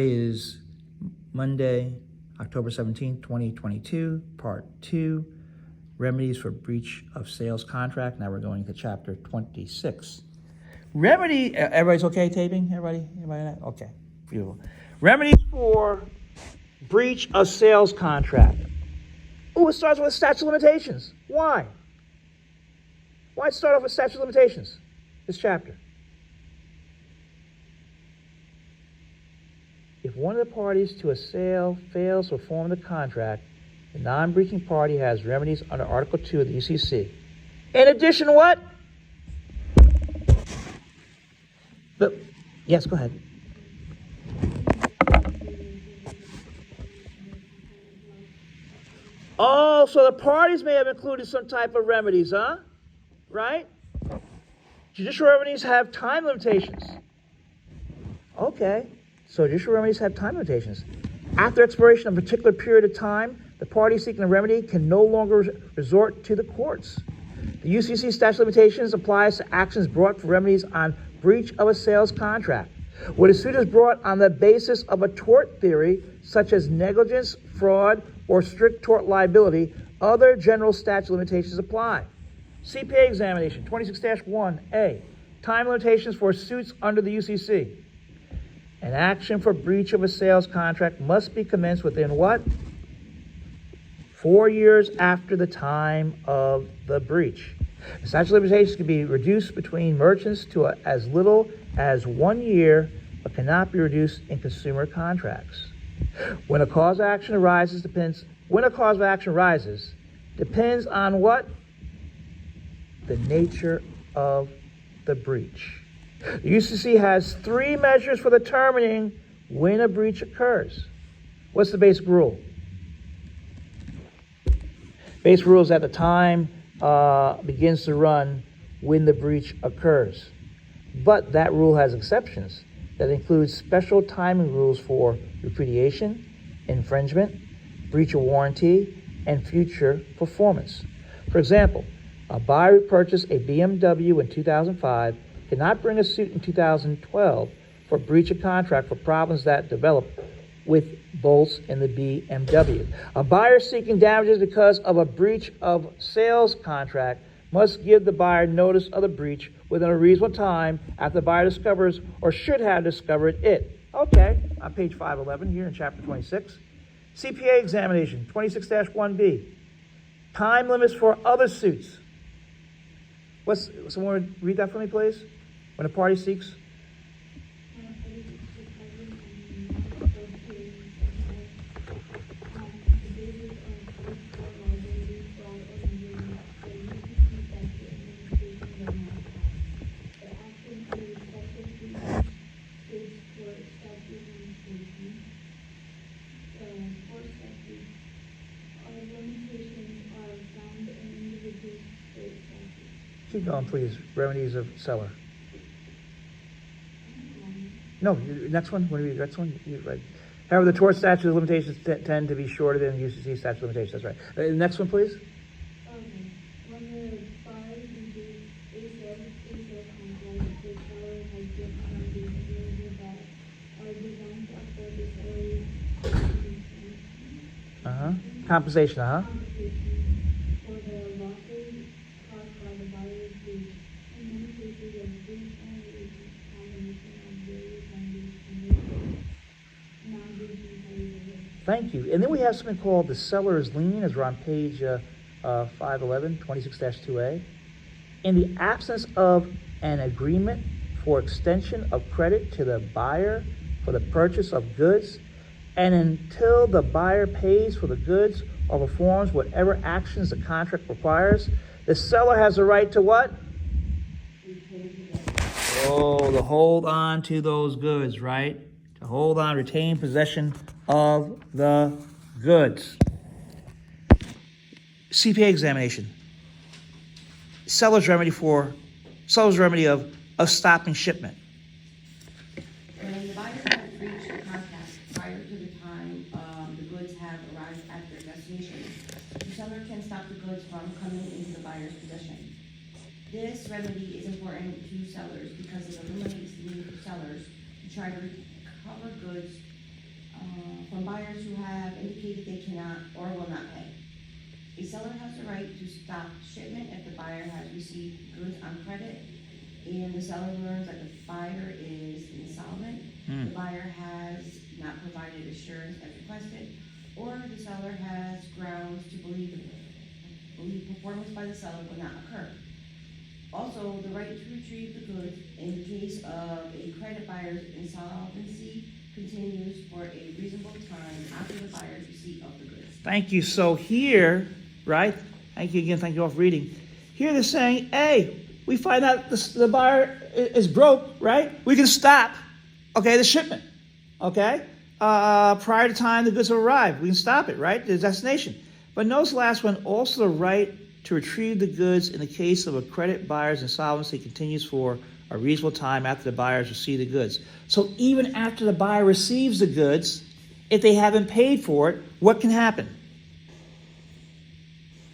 Is Monday, October 17th, 2022, Part 2, Remedies for Breach of Sales Contract. Now we're going to Chapter 26. Everybody's okay taping? Everybody? Okay, beautiful. Remedies for Breach of Sales Contract. Oh, it starts with statute of limitations. Why? Why start off with statute of limitations, this chapter? If one of the parties to a sale fails to perform the contract, the non-breaching party has remedies under Article 2 of the UCC. In addition, what? Yes, go ahead. Oh, so the parties may have included some type of remedies, huh? Right? Judicial remedies have time limitations. Okay. So judicial remedies have time limitations. After expiration of a particular period of time, the party seeking a remedy can no longer resort to the courts. The UCC statute of limitations applies to actions brought for remedies on breach of a sales contract. When a suit is brought on the basis of a tort theory, such as negligence, fraud, or strict tort liability, other general statute of limitations apply. CPA examination, 26-1A, time limitations for suits under the UCC. An action for breach of a sales contract must be commenced within what? 4 years after the time of the breach. The statute of limitations can be reduced between merchants to as little as 1 year, but cannot be reduced in consumer contracts. When a cause of action arises depends on what? The nature of the breach. The UCC has 3 measures for determining when a breach occurs. What's the basic rule? Basic rule is that the time begins to run when the breach occurs. But that rule has exceptions that include special timing rules for repudiation, infringement, breach of warranty, and future performance. For example, a buyer who purchased a BMW in 2005 cannot bring a suit in 2012 for breach of contract for problems that developed with bolts in the BMW. A buyer seeking damages because of a breach of sales contract must give the buyer notice of the breach within a reasonable time after the buyer discovers or should have discovered it. Okay, on page 511 here in chapter 26. CPA examination, 26-1B. Time limits for other suits. Someone read that for me, please? When a party seeks? Keep going, please. Remedies of seller. No, next one. What do you read? Next one. Right. However, the tort statute of limitations tend to be shorter than the UCC statute of limitations. That's right. Next one, please. When the buyer breaches a sales contract, the seller has different remedies that are designed to afford the seller's Compensation. compensation for the losses caused by the buyer's breach. In many cases, a breach only is a combination of various remedies to make non-breaching parties aware. Thank you. And then we have something called the seller's lien, as we're on page 511, 26-2A. In the absence of an agreement for extension of credit to the buyer for the purchase of goods, and until the buyer pays for the goods or performs whatever actions the contract requires, the seller has a right to what? Oh, to hold on to those goods, right? To hold on, retain possession of the goods. CPA examination. Seller's remedy of stopping shipment. When the buyer has breached the contract prior to the time the goods have arrived at their destination, the seller can stop the goods from coming into the buyer's possession. This remedy is important to sellers because it eliminates the need for sellers to try to recover goods buyers who have indicated they cannot or will not pay. A seller has the right to stop shipment if the buyer has received goods on credit and the seller learns that the buyer is insolvent, the buyer has not provided assurance as requested, or the seller has grounds to believe performance by the seller will not occur. Also, the right to retrieve the goods in the case of a credit buyer's insolvency continues for a reasonable time after the buyer's receipt of the goods. Thank you. So here, right? Thank you again. Thank you all for reading. Here they're saying, hey, we find out the buyer is broke, right? We can stop, okay, the shipment, okay? Prior to time the goods will arrive. We can stop it, right? The destination. But notice the last one, also the right to retrieve the goods in the case of a credit buyer's insolvency continues for a reasonable time after the buyers receive the goods. So even after the buyer receives the goods, if they haven't paid for it, what can happen?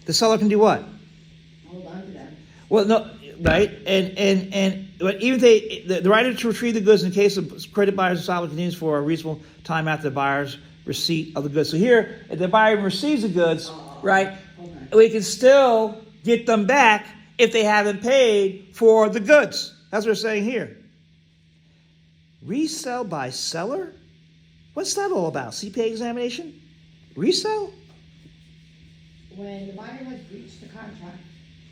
The seller can do what? Hold on to them. Well, no, right? But even if the right to retrieve the goods in the case of credit buyer's insolvency continues for a reasonable time after the buyer's receipt of the goods. So here, if the buyer receives the goods, right, we can still get them back if they haven't paid for the goods. That's what we're saying here. Resell by seller? What's that all about? CPA examination? Resell? When the buyer has breached the contract,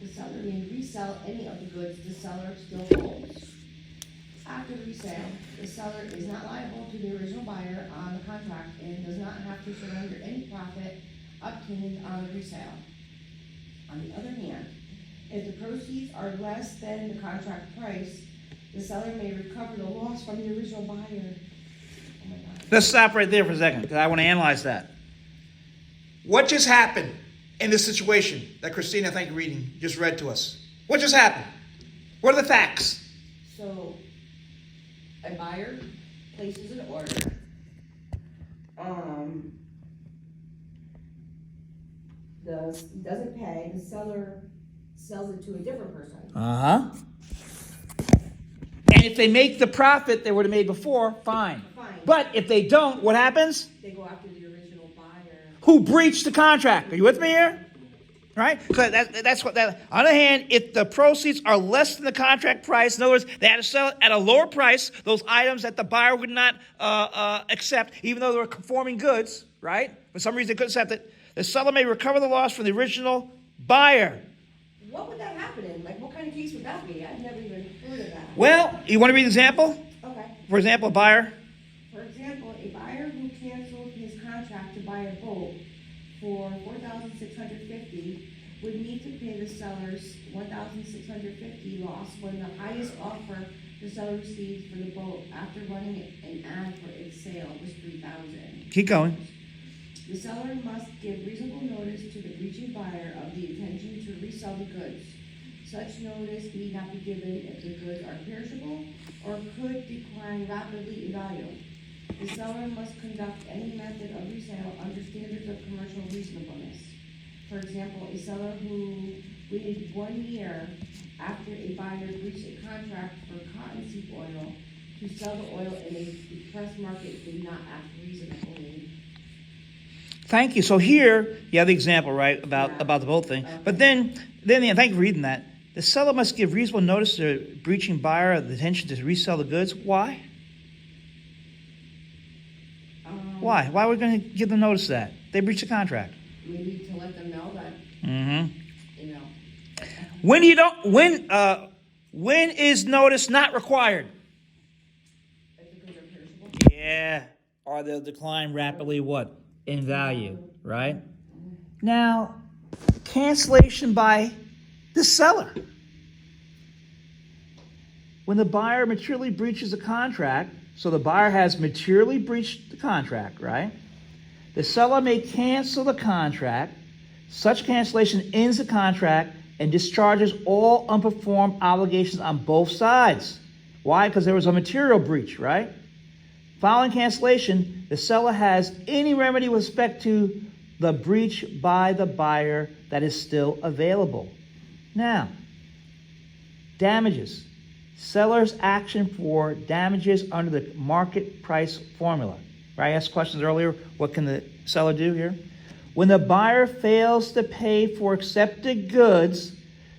the seller may resell any of the goods the seller still holds. After the resale, the seller is not liable to the original buyer on the contract and does not have to surrender any profit obtained on the resale. On the other hand, if the proceeds are less than the contract price, the seller may recover the loss from the original buyer. Oh my God. Let's stop right there for a second, because I want to analyze that. What just happened in this situation that Christina, thank you, reading, just read to us? What just happened? What are the facts? So, a buyer places an order. Doesn't pay, the seller sells it to a different person. Uh-huh. And if they make the profit they would have made before, fine. Fine. But if they don't, what happens? They go after the original buyer. Who breached the contract? Are you with me here? Right? So that's what that. On the other hand, if the proceeds are less than the contract price, in other words, they had to sell it at a lower price, those items that the buyer would not accept, even though they were conforming goods, right? For some reason they couldn't accept it. The seller may recover the loss from the original buyer. What would that happen in? Like, what kind of case would that be? I've never even heard of that. Well, you want to read an example? Okay. For example, a buyer. For example, a buyer who canceled his contract to buy a boat for $4,650 would need to pay the seller's $1,650 loss when the highest offer the seller received for the boat after running an ad for its sale was $3,000. Keep going. The seller must give reasonable notice to the breaching buyer of the intention to resell the goods. Such notice need not be given if the goods are perishable or could decline rapidly in value. The seller must conduct any method of resale under standards of commercial reasonableness. For example, a seller who waited 1 year after a buyer breached a contract for cottonseed oil to sell the oil in a depressed market did not act reasonably. Thank you. So here you have the example, right, about the boat thing. But then thank you for reading that. The seller must give reasonable notice to the breaching buyer of the intention to resell the goods. Why? Why? Why are we going to give them notice of that? They breached the contract. Maybe to let them know that, you know. When is notice not required? If the goods are perishable. Yeah. Or they'll decline rapidly what? In value, right? Now, cancellation by the seller. When the buyer materially breaches the contract, so the buyer has materially breached the contract, right? The seller may cancel the contract. Such cancellation ends the contract and discharges all unperformed obligations on both sides. Why? Because there was a material breach, right? Following cancellation, the seller has any remedy with respect to the breach by the buyer that is still available. Now, damages. Seller's action for damages under the market price formula. Right? I asked questions earlier. What can the seller do here? When the buyer fails to pay for accepted goods,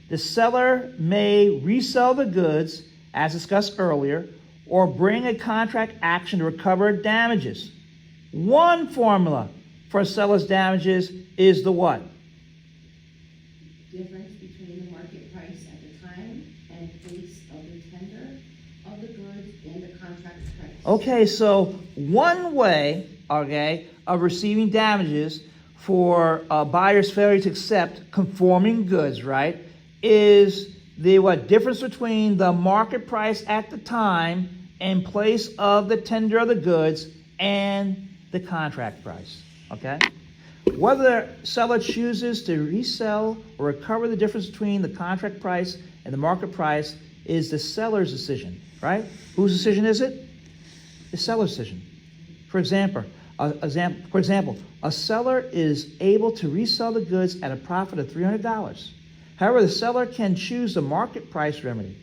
the seller may resell the goods, as discussed earlier, or bring a contract action to recover damages. One formula for a seller's damages is the what? Difference between the market price at the time and place of the tender of the goods and the contract price. Okay, so one way, okay, of receiving damages for a buyer's failure to accept conforming goods, right, is the what difference between the market price at the time and place of the tender of the goods and the contract price, okay? Whether the seller chooses to resell or recover the difference between the contract price and the market price is the seller's decision, right? Whose decision is it? The seller's decision. For example, a seller is able to resell the goods at a profit of $300. However, the seller can choose the market price remedy.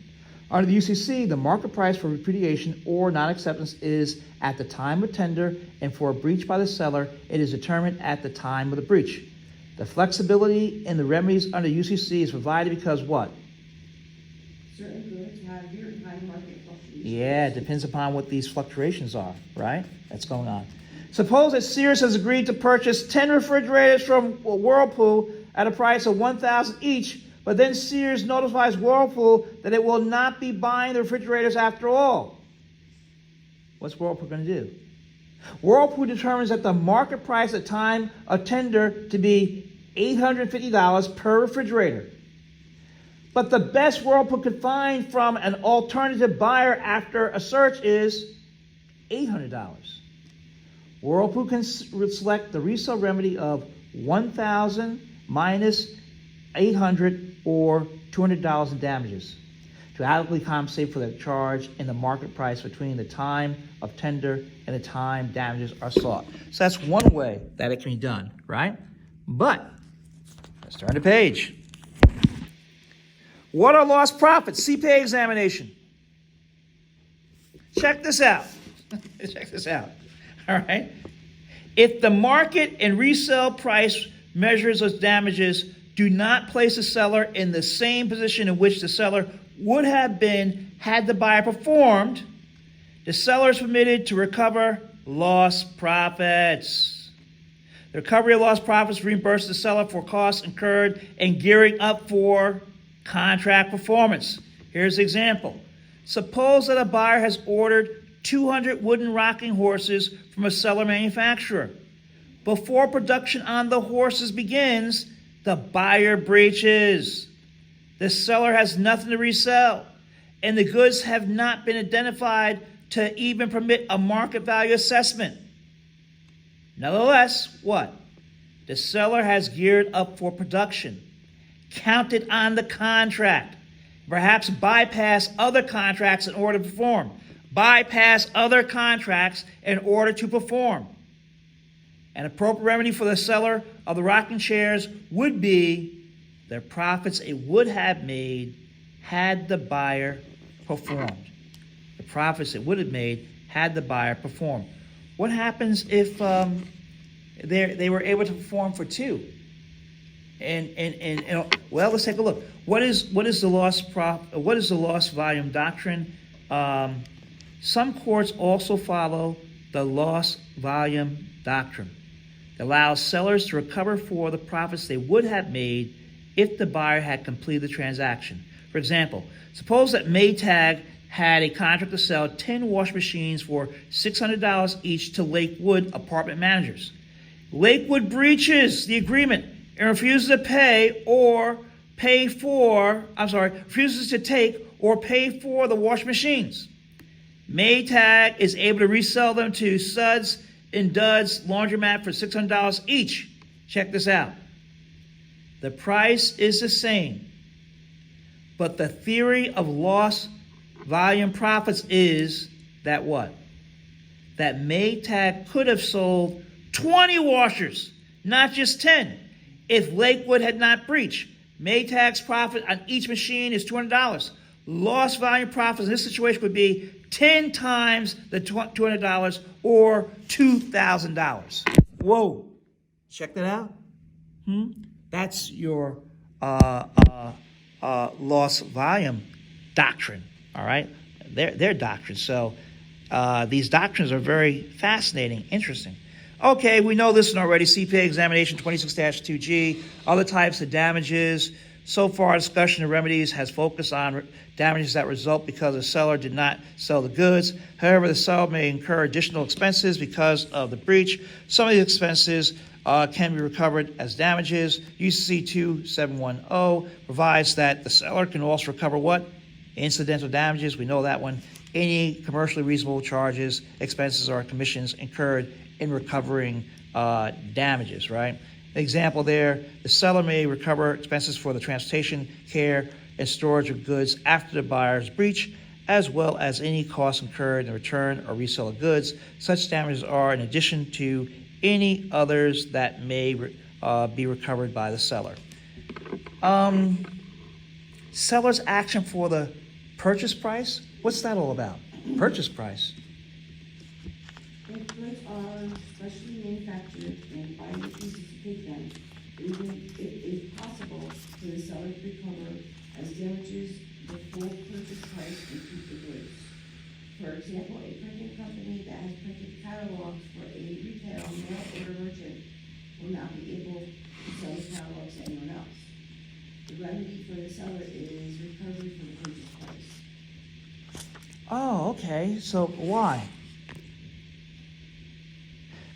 Under the UCC, the market price for repudiation or non-acceptance is at the time of tender, and for a breach by the seller, it is determined at the time of the breach. The flexibility in the remedies under UCC is provided because what? Certain goods have very high market fluctuations. Yeah, it depends upon what these fluctuations are, right? That's going on. Suppose that Sears has agreed to purchase 10 refrigerators from Whirlpool at a price of $1,000 each, but then Sears notifies Whirlpool that it will not be buying the refrigerators after all. What's Whirlpool going to do? Whirlpool determines that the market price at time of tender to be $850 per refrigerator. But the best Whirlpool could find from an alternative buyer after a search is $800. Whirlpool can select the resale remedy of $1,000 minus $800 or $200 in damages to adequately compensate for the charge in the market price between the time of tender and the time damages are sought. So that's one way that it can be done, right? But let's turn the page. What are lost profits? CPA examination. Check this out. Check this out. All right. If the market and resale price measures of damages do not place the seller in the same position in which the seller would have been had the buyer performed, the seller is permitted to recover lost profits. The recovery of lost profits reimburses the seller for costs incurred in gearing up for contract performance. Here's an example. Suppose that a buyer has ordered 200 wooden rocking horses from a seller manufacturer. Before production on the horses begins, the buyer breaches. The seller has nothing to resell, and the goods have not been identified to even permit a market value assessment. Nevertheless, what? The seller has geared up for production, counted on the contract, perhaps bypass other contracts in order to perform. Bypass other contracts in order to perform. An appropriate remedy for the seller of the rocking chairs would be the profits it would have made had the buyer performed. The profits it would have made had the buyer performed. What happens if they were able to perform for two? And well, let's take a look. What is the loss volume doctrine? Some courts also follow the loss volume doctrine. It allows sellers to recover for the profits they would have made if the buyer had completed the transaction. For example, suppose that Maytag had a contract to sell 10 wash machines for $600 each to Lakewood apartment managers. Lakewood breaches the agreement and refuses to take or pay for the wash machines. Maytag is able to resell them to Suds and Duds laundromat for $600 each. Check this out. The price is the same, but the theory of loss volume profits is that what? That Maytag could have sold 20 washers, not just 10, if Lakewood had not breached. Maytag's profit on each machine is $200, lost volume profits in this situation would be 10 times the $200 or $2,000. Whoa. Check that out. That's your loss volume doctrine, all right? Their doctrine. So these doctrines are very fascinating, interesting. Okay, we know this one already. CPA examination 26-2G, other types of damages. So far, discussion of remedies has focused on damages that result because the seller did not sell the goods. However, the seller may incur additional expenses because of the breach. Some of these expenses can be recovered as damages. UCC 2710 provides that the seller can also recover what? Incidental damages. We know that one. Any commercially reasonable charges, expenses, or commissions incurred in recovering damages, right? Example there, the seller may recover expenses for the transportation, care, and storage of goods after the buyer's breach, as well as any costs incurred in the return or resale of goods. Such damages are in addition to any others that may be recovered by the seller. Seller's action for the purchase price, what's that all about? Purchase price. If goods are specially manufactured and buyer refuses to take them, even if it is possible for the seller to recover as damages the full purchase price and keep the goods. For example, a printing company that has printed catalogs for a retail mail order merchant will not be able to sell the catalogs to anyone else. The remedy for the seller is recovery for the purchase price. Oh, okay. So why?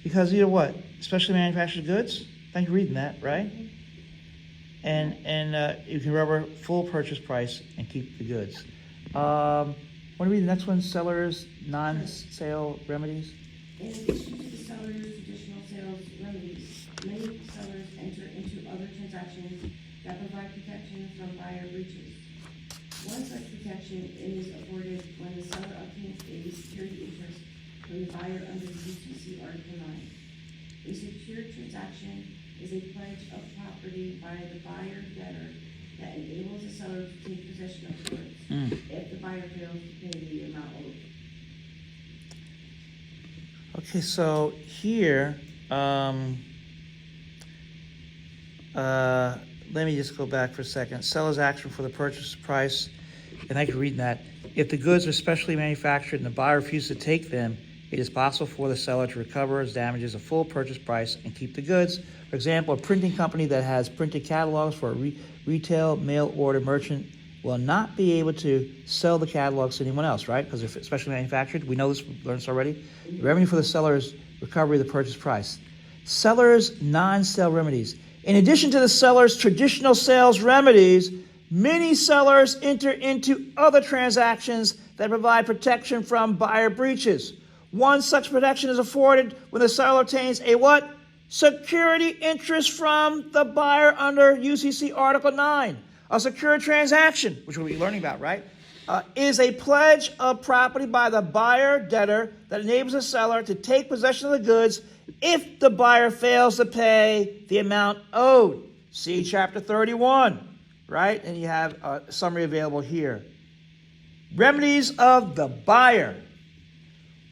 Because you know what? Specially manufactured goods? Thank you for reading that, right? And you can recover full purchase price and keep the goods. Want to read the next one? Sellers, non-sale remedies? In addition to the seller's traditional sales remedies, many sellers enter into other transactions that provide protection from buyer breaches. One such protection is afforded when the seller obtains a security interest from the buyer under the UCC Article 9. A secured transaction is a pledge of property by the buyer debtor that enables the seller to take possession of the goods if the buyer fails to pay the amount owed. Okay, so here, let me just go back for a second. Seller's action for the purchase price, and I can read that. If the goods are specially manufactured and the buyer refuses to take them, it is possible for the seller to recover as damages a full purchase price and keep the goods. For example, a printing company that has printed catalogs for a retail mail order merchant will not be able to sell the catalogs to anyone else, right? Because they're specially manufactured. We know this, we learned this already. The revenue for the seller is recovery of the purchase price. Seller's non-sale remedies. In addition to the seller's traditional sales remedies, many sellers enter into other transactions that provide protection from buyer breaches. One such protection is afforded when the seller obtains a what? Security interest from the buyer under UCC Article 9. A secure transaction, which we'll be learning about, right, is a pledge of property by the buyer debtor that enables the seller to take possession of the goods if the buyer fails to pay the amount owed. See Chapter 31, right? And you have a summary available here. Remedies of the buyer.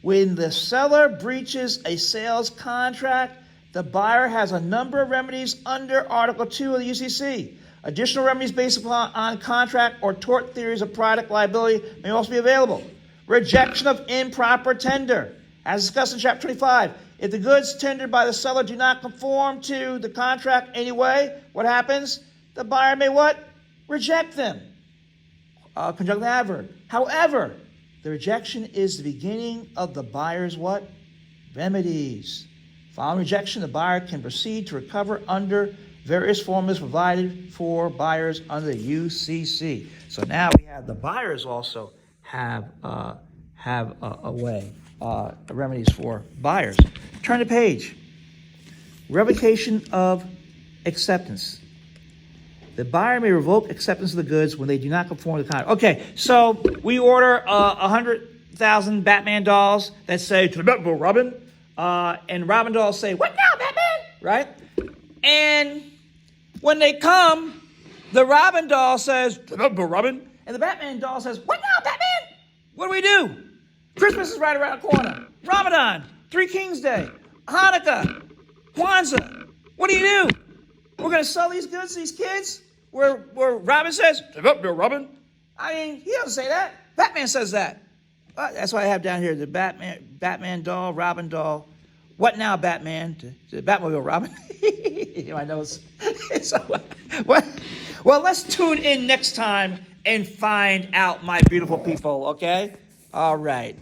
When the seller breaches a sales contract, the buyer has a number of remedies under Article 2 of the UCC. Additional remedies based upon contract or tort theories of product liability may also be available. Rejection of improper tender. As discussed in Chapter 25, if the goods tendered by the seller do not conform to the contract anyway, what happens? The buyer may what? Reject them. Conjunctive adverb. However, the rejection is the beginning of the buyer's what? Remedies. Following rejection, the buyer can proceed to recover under various formulas provided for buyers under the UCC. So now we have the buyers also have a way, remedies for buyers. Turn the page. Revocation of acceptance. The buyer may revoke acceptance of the goods when they do not conform to the contract. Okay, so we order 100,000 Batman dolls that say, "To the Batman, Robin," and Robin dolls say, "What now, Batman?" Right? And when they come, the Robin doll says, "To the Batman, Robin," And the Batman doll says, "What now, Batman? What do we do? Christmas is right around the corner. Ramadan, Three Kings Day, Hanukkah, Kwanzaa. What do you do? We're going to sell these goods to these kids?" Where Robin says, "Give up, Bill Robin." I mean, he doesn't say that. Batman says that. That's why I have down here the Batman doll, Robin doll. What now, Batman? To Batmobile Robin. My nose. So, well, let's tune in next time and find out, my beautiful people, okay? All right.